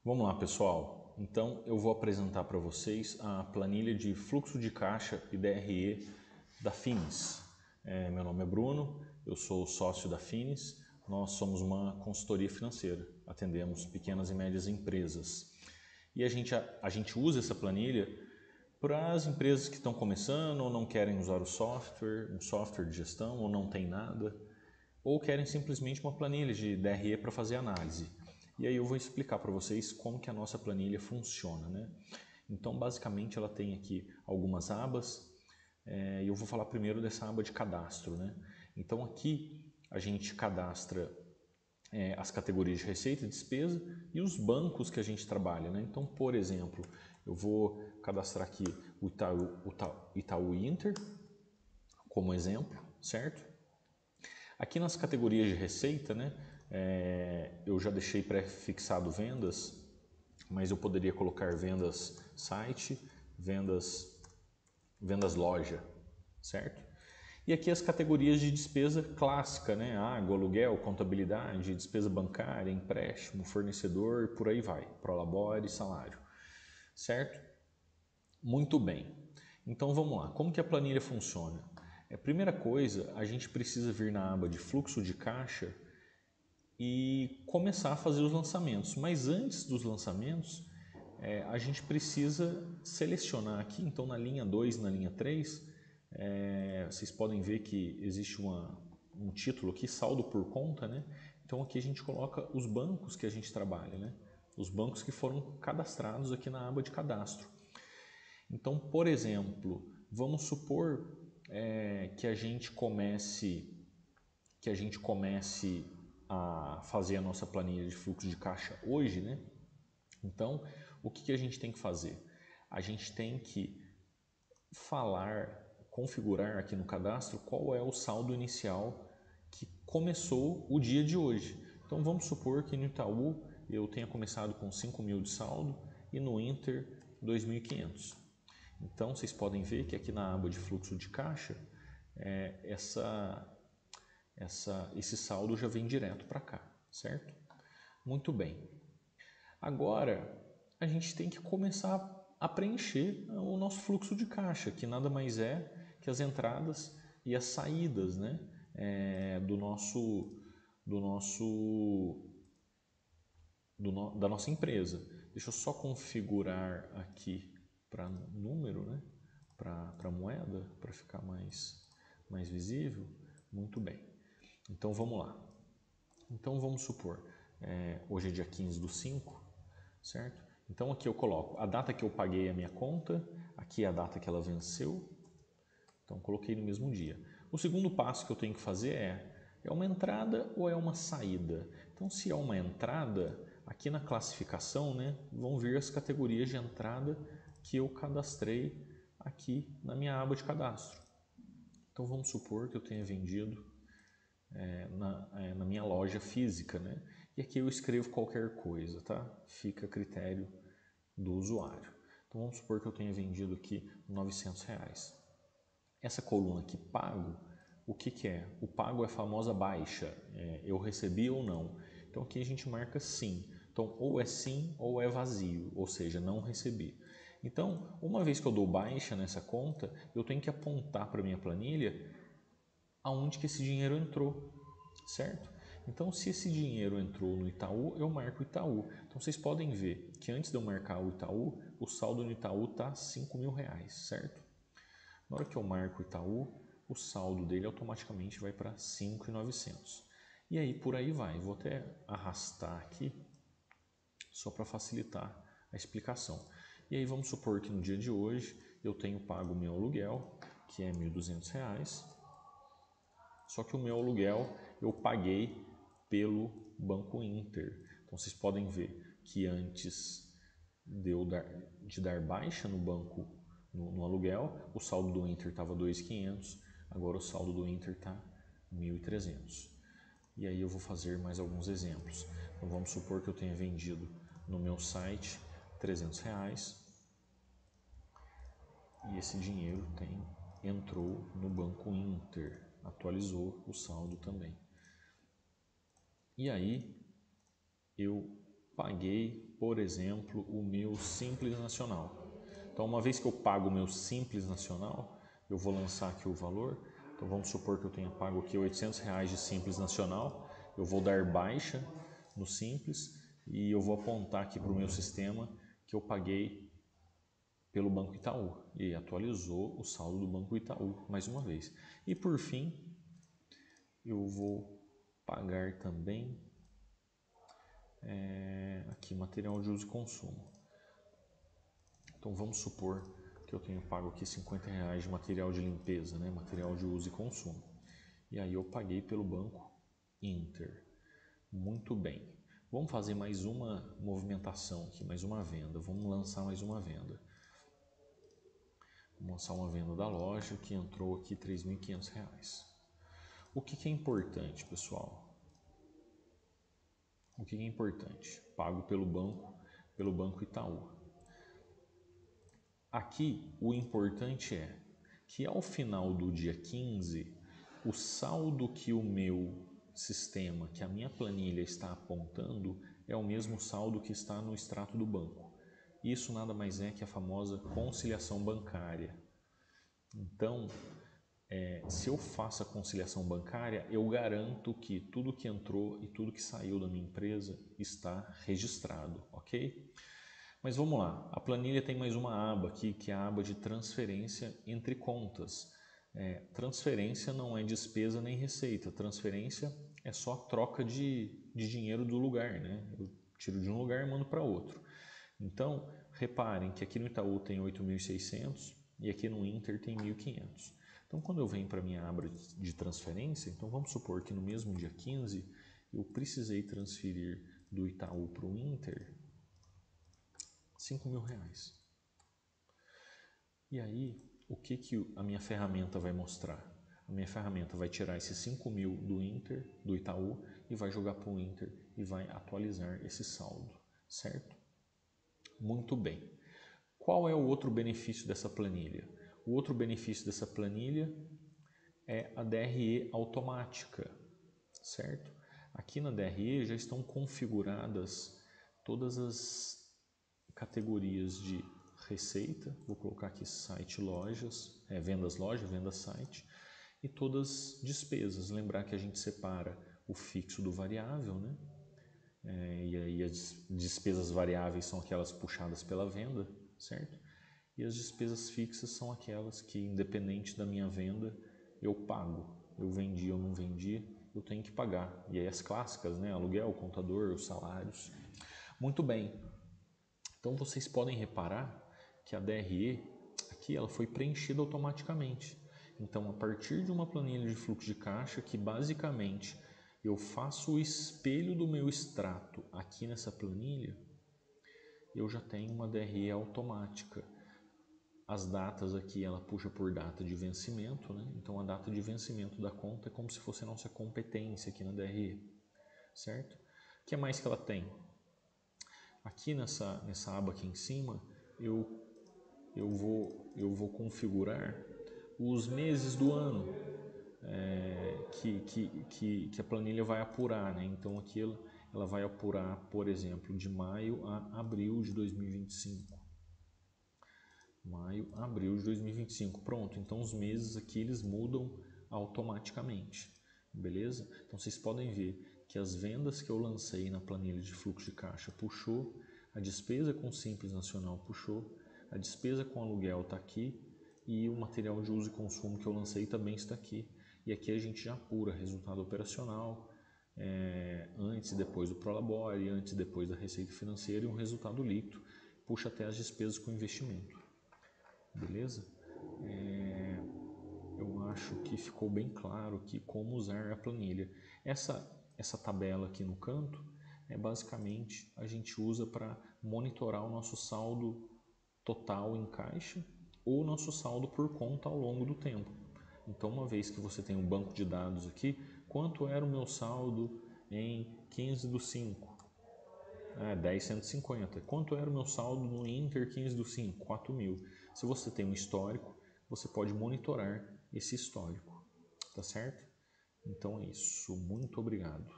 Vamos lá, pessoal. Então eu vou apresentar para vocês a planilha de fluxo de caixa e DRE da Finis. Meu nome é Bruno, eu sou sócio da Finis. Nós somos uma consultoria financeira, atendemos pequenas e médias empresas. E a gente usa essa planilha para as empresas que estão começando ou não querem usar o software, um software de gestão, ou não tem nada, ou querem simplesmente uma planilha de DRE para fazer análise. E aí eu vou explicar para vocês como que a nossa planilha funciona, né? Então, basicamente, ela tem aqui algumas abas, e eu vou falar primeiro dessa aba de cadastro, né? Então, aqui a gente cadastra as categorias de receita e despesa e os bancos que a gente trabalha, né? Então, por exemplo, eu vou cadastrar aqui o Itaú Inter como exemplo, certo? Aqui nas categorias de receita, né? Eu já deixei pré-fixado vendas, mas eu poderia colocar vendas site, vendas loja, certo? E aqui as categorias de despesa clássica, né? Água, aluguel, contabilidade, despesa bancária, empréstimo, fornecedor, por aí vai, prolabore, salário, certo? Muito bem. Então vamos lá, como que a planilha funciona? Primeira coisa, a gente precisa vir na aba de fluxo de caixa e começar a fazer os lançamentos. Mas antes dos lançamentos, a gente precisa selecionar aqui, então na linha 2 e na linha 3, vocês podem ver que existe um título aqui, saldo por conta, né? Então aqui a gente coloca os bancos que a gente trabalha, né? Os bancos que foram cadastrados aqui na aba de cadastro. Então, por exemplo, vamos supor que a gente comece a fazer a nossa planilha de fluxo de caixa hoje, né? Então, o que a gente tem que fazer? A gente tem que configurar aqui no cadastro qual é o saldo inicial que começou o dia de hoje. Então, vamos supor que no Itaú eu tenha começado com 5.000 de saldo e no Inter 2.500. Então, vocês podem ver que aqui na aba de fluxo de caixa, esse saldo já vem direto para cá, certo? Muito bem. Agora, a gente tem que começar a preencher o nosso fluxo de caixa, que nada mais é que as entradas e as saídas, né, da nossa empresa. Deixa eu só configurar aqui para número, né, para moeda, para ficar mais visível. Muito bem. Então vamos lá. Então vamos supor, hoje é dia 15/5, certo? Então aqui eu coloco a data que eu paguei a minha conta, aqui é a data que ela venceu, então coloquei no mesmo dia. O segundo passo que eu tenho que fazer é uma entrada ou é uma saída? Então se é uma entrada, aqui na classificação, né, vão vir as categorias de entrada que eu cadastrei aqui na minha aba de cadastro. Então vamos supor que eu tenha vendido na minha loja física, né? E aqui eu escrevo qualquer coisa, tá? Fica a critério do usuário. Então vamos supor que eu tenha vendido aqui R$900. Essa coluna aqui, pago, o que é? O pago é a famosa baixa, eu recebi ou não. Então aqui a gente marca sim. Então ou é sim ou é vazio, ou seja, não recebi. Então, uma vez que eu dou baixa nessa conta, eu tenho que apontar para a minha planilha aonde que esse dinheiro entrou, certo? Então, se esse dinheiro entrou no Itaú, eu marco Itaú. Então, vocês podem ver que antes de eu marcar o Itaú, o saldo no Itaú está R$5.000, certo? Na hora que eu marco o Itaú, o saldo dele automaticamente vai para 5.900. E aí, por aí vai. Vou até arrastar aqui, só para facilitar a explicação. E aí, vamos supor que no dia de hoje, eu tenho pago o meu aluguel, que é R$1.200. Só que o meu aluguel eu paguei pelo Banco Inter. Então vocês podem ver que antes de dar baixa no banco, no aluguel, o saldo do Inter estava 2.500, agora o saldo do Inter está 1.300. E aí eu vou fazer mais alguns exemplos. Então vamos supor que eu tenha vendido no meu site R$300 e esse dinheiro entrou no Banco Inter, atualizou o saldo também. E aí eu paguei, por exemplo, o meu Simples Nacional. Então, uma vez que eu pago o meu Simples Nacional, eu vou lançar aqui o valor. Então, vamos supor que eu tenha pago aqui R$800 de Simples Nacional. Eu vou dar baixa no Simples e eu vou apontar aqui para o meu sistema que eu paguei pelo Banco Itaú. E atualizou o saldo do Banco Itaú mais uma vez. E por fim, eu vou pagar também aqui material de uso e consumo. Então vamos supor que eu tenho pago aqui R$50 de material de limpeza, né? Material de uso e consumo. E aí eu paguei pelo Banco Inter. Muito bem. Vamos fazer mais uma movimentação aqui, mais uma venda. Vamos lançar mais uma venda. Vamos lançar uma venda da loja que entrou aqui R$3.500. O que é importante, pessoal? O que é importante? Pago pelo Banco Itaú. Aqui o importante é que ao final do dia 15, o saldo que o meu sistema, que a minha planilha está apontando, é o mesmo saldo que está no extrato do banco. Isso nada mais é que a famosa conciliação bancária. Então, se eu faço a conciliação bancária, eu garanto que tudo que entrou e tudo que saiu da minha empresa está registrado, ok? Mas vamos lá, a planilha tem mais uma aba aqui, que é a aba de transferência entre contas. Transferência não é despesa nem receita, transferência é só troca de dinheiro do lugar, né? Eu tiro de um lugar e mando para outro. Então, reparem que aqui no Itaú tem 8.600 e aqui no Inter tem 1.500. Então, quando eu venho para a minha aba de transferência, então vamos supor que no mesmo dia 15 eu precisei transferir do Itaú para o Inter R$5.000. E aí, o que a minha ferramenta vai mostrar? A minha ferramenta vai tirar esses 5.000 do Inter, do Itaú, e vai jogar para o Inter e vai atualizar esse saldo, certo? Muito bem. Qual é o outro benefício dessa planilha? O outro benefício dessa planilha é a DRE automática, certo? Aqui na DRE já estão configuradas todas as categorias de receita, vou colocar aqui site lojas, vendas loja, vendas site, e todas despesas. Lembrar que a gente separa o fixo do variável, né? E aí as despesas variáveis são aquelas puxadas pela venda, certo? E as despesas fixas são aquelas que, independente da minha venda, eu pago. Eu vendi ou não vendi, eu tenho que pagar. E aí as clássicas, né? Aluguel, contador, os salários. Muito bem. Então vocês podem reparar que a DRE aqui ela foi preenchida automaticamente. Então, a partir de uma planilha de fluxo de caixa que basicamente eu faço o espelho do meu extrato aqui nessa planilha, eu já tenho uma DRE automática. As datas aqui ela puxa por data de vencimento, né? Então a data de vencimento da conta é como se fosse a nossa competência aqui na DRE, certo? O que mais que ela tem? Aqui nessa aba aqui em cima, eu vou configurar os meses do ano que a planilha vai apurar, né? Então aqui ela vai apurar, por exemplo, de maio a abril de 2025. Maio, abril de 2025. Pronto, então os meses aqui eles mudam automaticamente, beleza? Então vocês podem ver que as vendas que eu lancei na planilha de fluxo de caixa puxou, a despesa com Simples Nacional puxou, a despesa com aluguel está aqui e o material de uso e consumo que eu lancei também está aqui. E aqui a gente já apura resultado operacional, antes e depois do Prolabore, antes e depois da receita financeira e um resultado líquido, puxa até as despesas com investimento. Beleza? Eu acho que ficou bem claro aqui como usar a planilha. Essa tabela aqui no canto, basicamente a gente usa para monitorar o nosso saldo total em caixa ou nosso saldo por conta ao longo do tempo. Então, uma vez que você tem um banco de dados aqui, quanto era o meu saldo em 15/5? 10.150. Quanto era o meu saldo no Inter 15/5? 4.000. Se você tem um histórico, você pode monitorar esse histórico, tá certo? Então é isso. Muito obrigado.